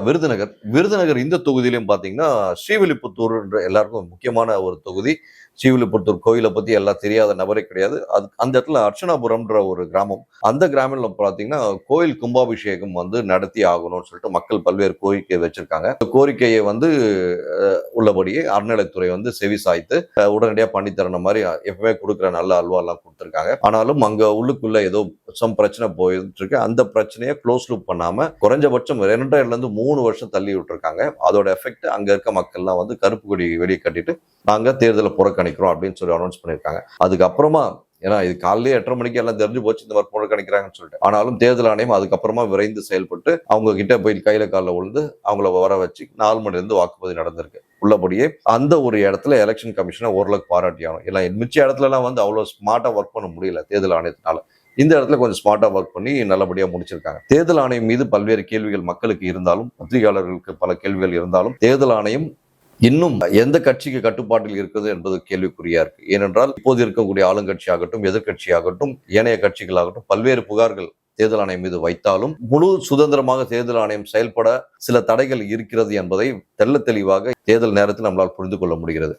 விருதுநகர் இந்த தொகுதியிலும் பார்த்தீங்கன்னா, ஸ்ரீவில்லிபுத்தூர்ன்ற எல்லாருக்கும் முக்கியமான ஒரு தொகுதி. ஸ்ரீவில்லிபுத்தூர் கோயில பத்தி எல்லாம் தெரியாத நபரே கிடையாது. அந்த இடத்துல அர்ச்சனாபுரம்ன்ற ஒரு கிராமம். அந்த கிராமம்ல பார்த்தீங்கன்னா, கோயில் கும்பாபிஷேகம் நடத்தி ஆகணும்னு சொல்லிட்டு மக்கள் பல்வேறு கோரிக்கை வச்சிருக்காங்க. இந்த கோரிக்கையை உள்ளபடியே அறநிலைத்துறை செவி சாய்த்து உடனடியா பண்ணி தரணும் மாரி எப்பவுமே குடுக்குற நல்ல அல்வாலாம் குடுத்துருக்காங்க. ஆனாலும் அங்க உள்ளுக்குள்ள ஏதோ பிரச்சனை போயிட்டு இருக்கு. அந்த பிரச்சனையை க்ளோஸ் லூப் பண்ணாம குறைஞ்சபட்சம் 2.5 3 வருஷம் தள்ளி விட்டுருக்காங்க. அதோட எஃபெக்ட் அங்க இருக்க மக்கள்லாம் கருப்பு கொடி வெளியே கட்டிட்டு நாங்க தேர்தலை புறக்கணிக்கிறோம் அப்படின்னு சொல்லி அனௌன்ஸ் பண்ணியிருக்காங்க. அதுக்கப்புறமா ஏன்னா இது காலையிலே 8:30 மணிக்கு எல்லாம் தெரிஞ்சு போச்சு இந்த மாதிரி புறக்கணிக்கிறாங்கன்னு சொல்லிட்டு. ஆனாலும் தேர்தல் ஆணையம் அதுக்கப்புறமா விரைந்து செயல்பட்டு அவங்க கிட்ட போய் கையில காலில் விழுந்து அவங்கள வர வச்சு 4 மணிலேருந்து வாக்குப்பதிவு நடந்திருக்கு. உள்ளபடியே அந்த ஒரு இடத்துல எலெக்ஷன் கமிஷனை ஓரளவுக்கு பாராட்டியாகும். ஏன்னா மிச்ச இடத்துல எல்லாம் அவ்வளவு ஸ்மார்ட்டா ஒர்க் பண்ண முடியல தேர்தல் ஆணையத்தினால. இந்த இடத்துல கொஞ்சம் ஸ்மார்ட்டா ஒர்க் பண்ணி நல்லபடியா முடிச்சிருக்காங்க. தேர்தல் ஆணையம் மீது பல்வேறு கேள்விகள் மக்களுக்கு இருந்தாலும், பத்திரிகையாளர்களுக்கு பல கேள்விகள் இருந்தாலும், தேர்தல் ஆணையம் இன்னும் எந்த கட்சிக்கு கட்டுப்பாட்டில் இருக்குது என்பது கேள்விக்குறியா இருக்கு. ஏனென்றால் இப்போது இருக்கக்கூடிய ஆளுங்கட்சியாகட்டும், எதிர்கட்சியாகட்டும், ஏனைய கட்சிகளாகட்டும் பல்வேறு புகார்கள் தேர்தல் ஆணையம் மீது வைத்தாலும் முழு சுதந்திரமாக தேர்தல் ஆணையம் செயல்பட சில தடைகள் இருக்கிறது என்பதை தெள்ள தெளிவாக தேர்தல் நேரத்தில் நம்மளால் புரிந்து கொள்ள முடிகிறது.